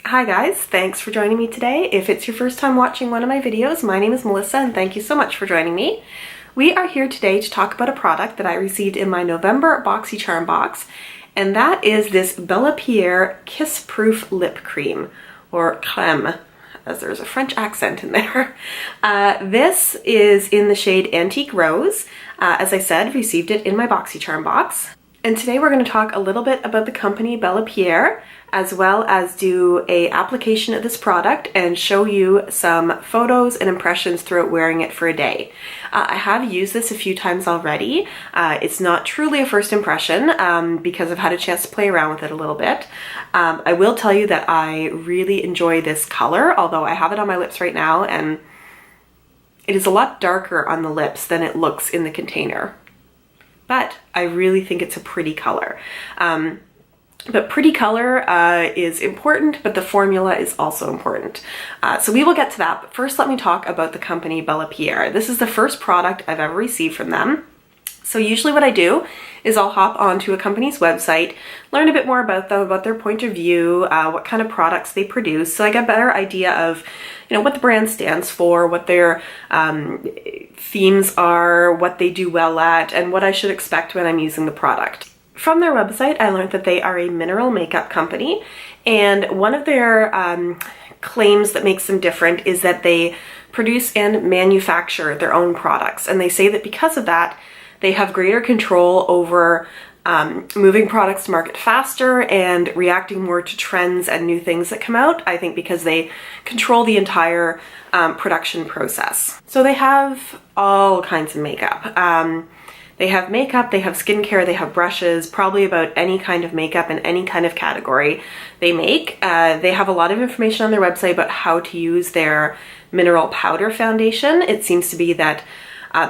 Hi guys, thanks for joining me today. If it's your first time watching one of my videos, my name is Melissa and thank you so much for joining me. We are here today to talk about a product that I received in my November Boxycharm box, and that is this BellaPierre Kiss Proof Lip Cream, or Creme, as there's a French accent in there. This is in the shade Antique Rose. As I said, received it in my Boxycharm box. And today we're going to talk a little bit about the company BellaPierre, as well as do a application of this product and show you some photos and impressions throughout wearing it for a day. I have used this a few times already. It's not truly a first impression because I've had a chance to play around with it a little bit. I will tell you that I really enjoy this color, although I have it on my lips right now and it is a lot darker on the lips than it looks in the container. But I really think it's a pretty color. But pretty color is important, but the formula is also important. So we will get to that, but first let me talk about the company BellaPierre. This is the first product I've ever received from them. So usually what I do is I'll hop onto a company's website, learn a bit more about them, about their point of view, what kind of products they produce, so I get a better idea of, what the brand stands for, what their themes are, what they do well at, and what I should expect when I'm using the product. From their website, I learned that they are a mineral makeup company, and one of their claims that makes them different is that they produce and manufacture their own products, and they say that because of that, they have greater control over moving products to market faster and reacting more to trends and new things that come out, I think because they control the entire production process. So they have all kinds of makeup. They have makeup, they have skincare, they have brushes, probably about any kind of makeup in any kind of category they make. They have a lot of information on their website about how to use their mineral powder foundation. It seems to be that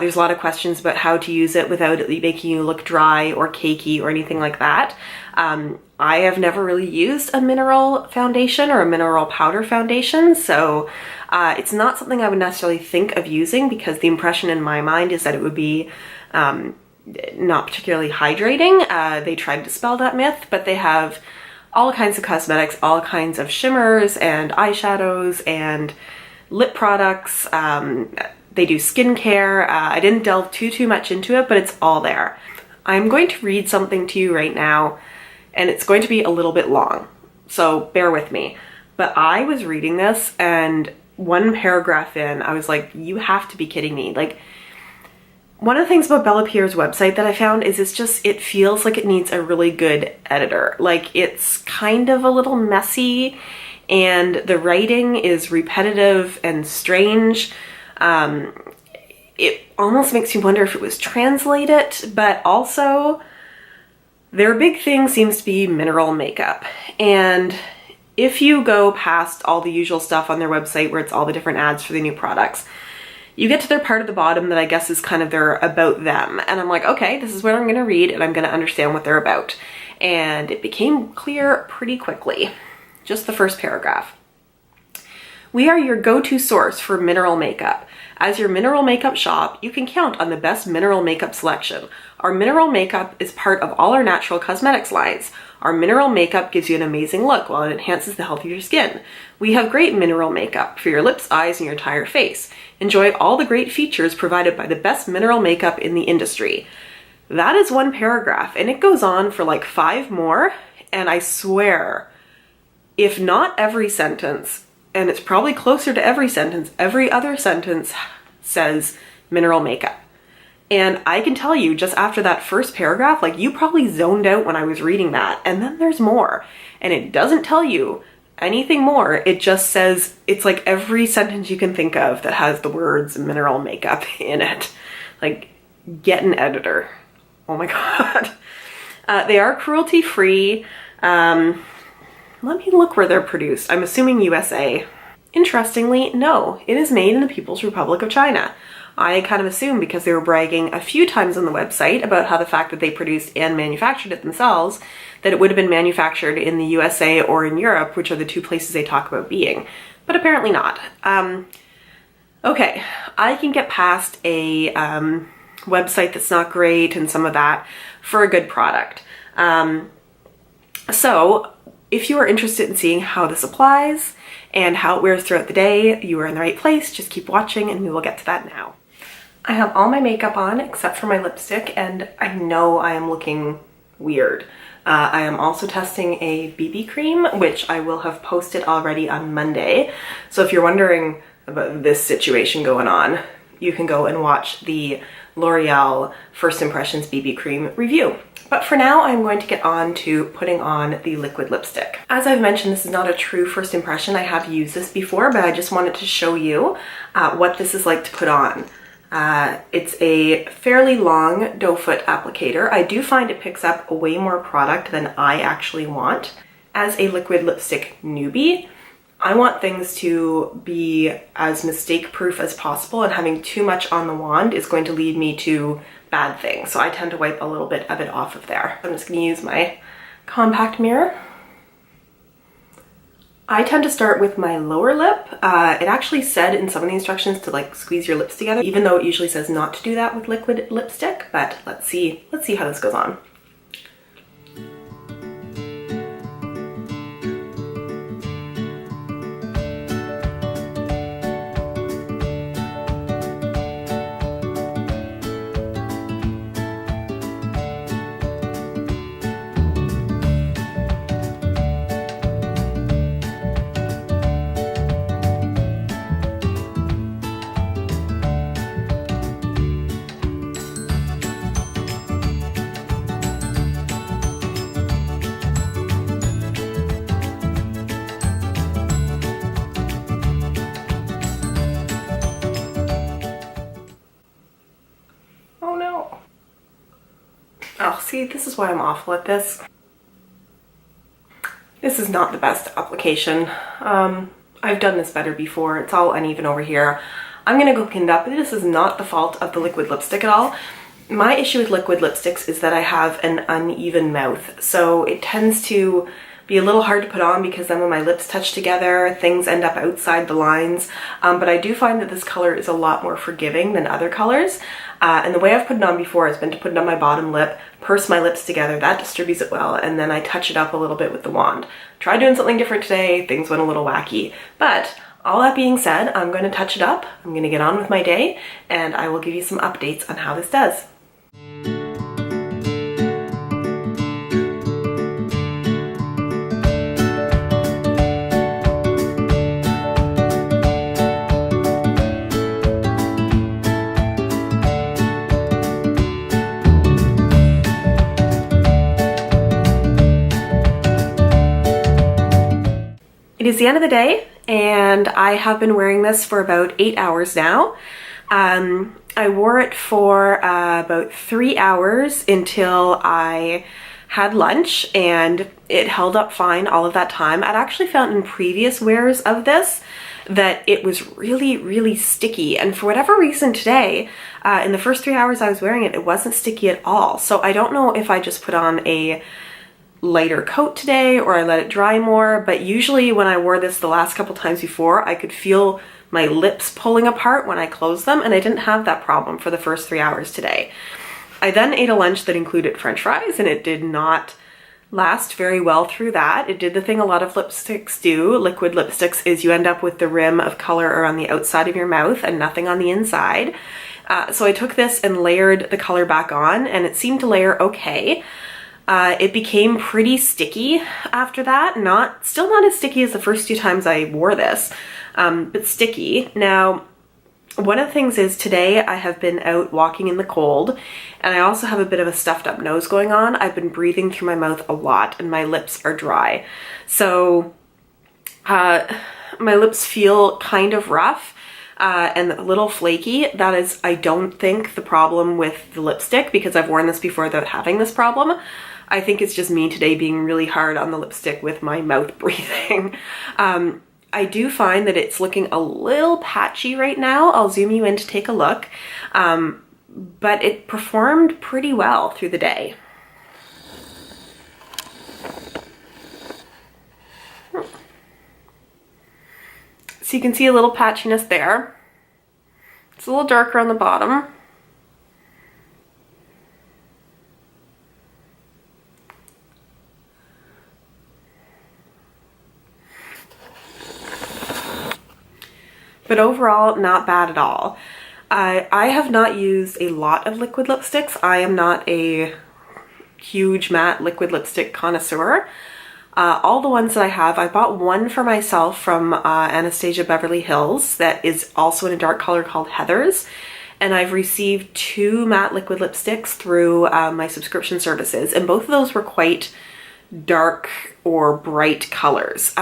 there's a lot of questions about how to use it without it making you look dry or cakey or anything like that. I have never really used a mineral foundation or a mineral powder foundation, so it's not something I would necessarily think of using because the impression in my mind is that it would be not particularly hydrating. They tried to dispel that myth, but they have all kinds of cosmetics, all kinds of shimmers and eyeshadows and lip products. They do skincare. I didn't delve too much into it, but it's all there. I'm going to read something to you right now, and it's going to be a little bit long, so bear with me. But I was reading this, and one paragraph in, I was like, you have to be kidding me. Like, one of the things about BellaPierre's website that I found is it feels like it needs a really good editor. Like, it's kind of a little messy, and the writing is repetitive and strange. It almost makes you wonder if it was translated, but also their big thing seems to be mineral makeup. And if you go past all the usual stuff on their website where it's all the different ads for the new products, you get to their part at the bottom that I guess is kind of their about them. And I'm like, okay, this is what I'm going to read and I'm going to understand what they're about. And it became clear pretty quickly. Just the first paragraph. We are your go-to source for mineral makeup. As your mineral makeup shop, you can count on the best mineral makeup selection. Our mineral makeup is part of all our natural cosmetics lines. Our mineral makeup gives you an amazing look while it enhances the health of your skin. We have great mineral makeup for your lips, eyes, and your entire face. Enjoy all the great features provided by the best mineral makeup in the industry. That is one paragraph, and it goes on for like 5 more, and I swear, if not every sentence, and it's probably closer to every sentence, every other sentence says mineral makeup. And I can tell you just after that first paragraph, like you probably zoned out when I was reading that, and then there's more. And it doesn't tell you anything more. It just says, it's like every sentence you can think of that has the words mineral makeup in it. Like, get an editor. Oh my God. They are cruelty-free. Let me look where they're produced. I'm assuming USA. Interestingly, no, it is made in the People's Republic of China. I kind of assumed because they were bragging a few times on the website about how the fact that they produced and manufactured it themselves, that it would have been manufactured in the USA or in Europe, which are the 2 places they talk about being, but apparently not. Okay, I can get past a website that's not great and some of that for a good product. So If you are interested in seeing how this applies and how it wears throughout the day, you are in the right place. Just keep watching and we will get to that now. I have all my makeup on except for my lipstick, and I know I am looking weird. I am also testing a BB cream, which I will have posted already on Monday. So if you're wondering about this situation going on, you can go and watch the L'Oreal First Impressions BB cream review. But for now, I'm going to get on to putting on the liquid lipstick. As I've mentioned, this is not a true first impression. I have used this before, but I just wanted to show you what this is like to put on. It's a fairly long doe foot applicator. I do find it picks up way more product than I actually want. As a liquid lipstick newbie, I want things to be as mistake proof as possible, and having too much on the wand is going to lead me to bad things. So I tend to wipe a little bit of it off of there. I'm just going to use my compact mirror. I tend to start with my lower lip. It actually said in some of the instructions to like squeeze your lips together, even though it usually says not to do that with liquid lipstick, but let's see how this goes on. Oh, see, this is why I'm awful at this. This is not the best application. I've done this better before. It's all uneven over here. I'm gonna go clean it up, but this is not the fault of the liquid lipstick at all. My issue with liquid lipsticks is that I have an uneven mouth, so it tends to be a little hard to put on because then when my lips touch together, things end up outside the lines. But I do find that this color is a lot more forgiving than other colors. And the way I've put it on before has been to put it on my bottom lip, purse my lips together, that distributes it well, and then I touch it up a little bit with the wand. Tried doing something different today, things went a little wacky. But all that being said, I'm going to touch it up, I'm going to get on with my day, and I will give you some updates on how this does. It is the end of the day, and I have been wearing this for about 8 hours now. I wore it for about 3 hours until I had lunch, and it held up fine all of that time. I'd actually found in previous wears of this that it was really, really sticky, and for whatever reason today, in the first 3 hours I was wearing it, it wasn't sticky at all. So I don't know if I just put on a lighter coat today or I let it dry more, but usually when I wore this the last couple times before, I could feel my lips pulling apart when I closed them, and I didn't have that problem for the first 3 hours today. I then ate a lunch that included french fries, and it did not last very well through that. It did the thing a lot of lipsticks do, liquid lipsticks, is you end up with the rim of color around the outside of your mouth and nothing on the inside. So I took this and layered the color back on, and it seemed to layer okay. It became pretty sticky after that. Still not as sticky as the first 2 times I wore this, but sticky. Now, one of the things is today I have been out walking in the cold, and I also have a bit of a stuffed up nose going on. I've been breathing through my mouth a lot, and my lips are dry. So my lips feel kind of rough and a little flaky. That is, I don't think, the problem with the lipstick, because I've worn this before without having this problem. I think it's just me today being really hard on the lipstick with my mouth breathing. I do find that it's looking a little patchy right now. I'll zoom you in to take a look. But it performed pretty well through the day. So you can see a little patchiness there. It's a little darker on the bottom. but overall not bad at all. I have not used a lot of liquid lipsticks. I am not a huge matte liquid lipstick connoisseur. All the ones that I have, I bought one for myself from Anastasia Beverly Hills that is also in a dark color called Heather's. And I've received 2 matte liquid lipsticks through my subscription services, and both of those were quite dark or bright colors.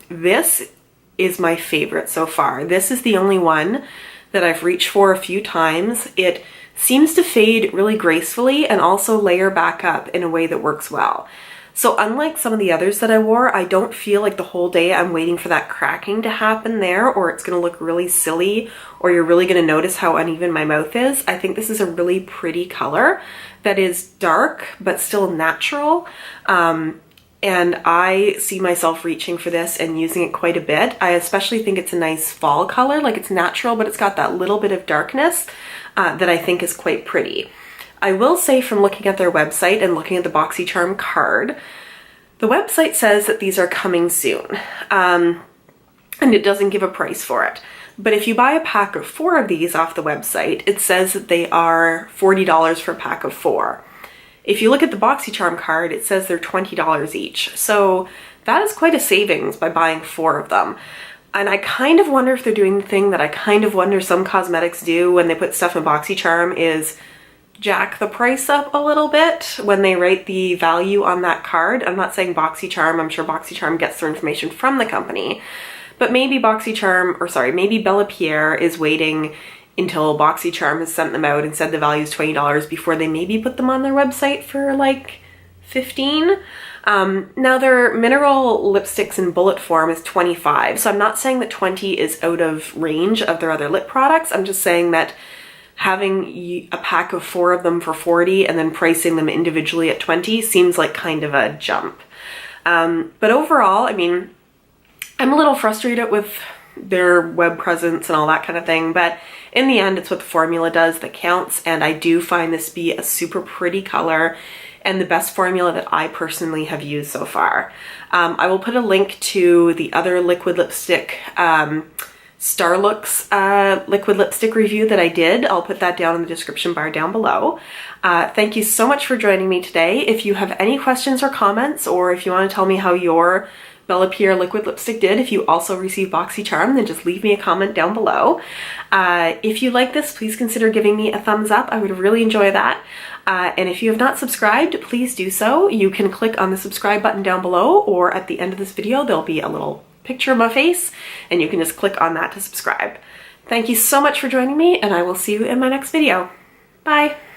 This is my favorite so far. This is the only one that I've reached for a few times. It seems to fade really gracefully and also layer back up in a way that works well. So unlike some of the others that I wore, I don't feel like the whole day I'm waiting for that cracking to happen there, or it's gonna look really silly, or you're really gonna notice how uneven my mouth is. I think this is a really pretty color that is dark, but still natural. And I see myself reaching for this and using it quite a bit. I especially think it's a nice fall color, like it's natural, but it's got that little bit of darkness that I think is quite pretty. I will say, from looking at their website and looking at the BoxyCharm card, the website says that these are coming soon, and it doesn't give a price for it. But if you buy a pack of 4 of these off the website, it says that they are $40 for a pack of 4. If you look at the BoxyCharm card, it says they're $20 each. So that is quite a savings by buying 4 of them. And I kind of wonder if they're doing the thing that I kind of wonder some cosmetics do when they put stuff in BoxyCharm, is jack the price up a little bit when they write the value on that card. I'm not saying BoxyCharm, I'm sure BoxyCharm gets their information from the company, but maybe BoxyCharm, or sorry, maybe BellaPierre is waiting until BoxyCharm has sent them out and said the value is $20 before they maybe put them on their website for like $15. Now their mineral lipsticks in bullet form is $25, so I'm not saying that $20 is out of range of their other lip products. I'm just saying that having a pack of 4 of them for $40 and then pricing them individually at $20 seems like kind of a jump. But overall, I mean, I'm a little frustrated with their web presence and all that kind of thing, but in the end, it's what the formula does that counts, and I do find this to be a super pretty color and the best formula that I personally have used so far. I will put a link to the other liquid lipstick Starlooks liquid lipstick review that I did. I'll put that down in the description bar down below. Thank you so much for joining me today. If you have any questions or comments, or if you want to tell me how your BellaPierre liquid lipstick did, if you also received BoxyCharm, then just leave me a comment down below. If you like this, please consider giving me a thumbs up. I would really enjoy that. And if you have not subscribed, please do so. You can click on the subscribe button down below, or at the end of this video, there'll be a little picture of my face, and you can just click on that to subscribe. Thank you so much for joining me, and I will see you in my next video. Bye!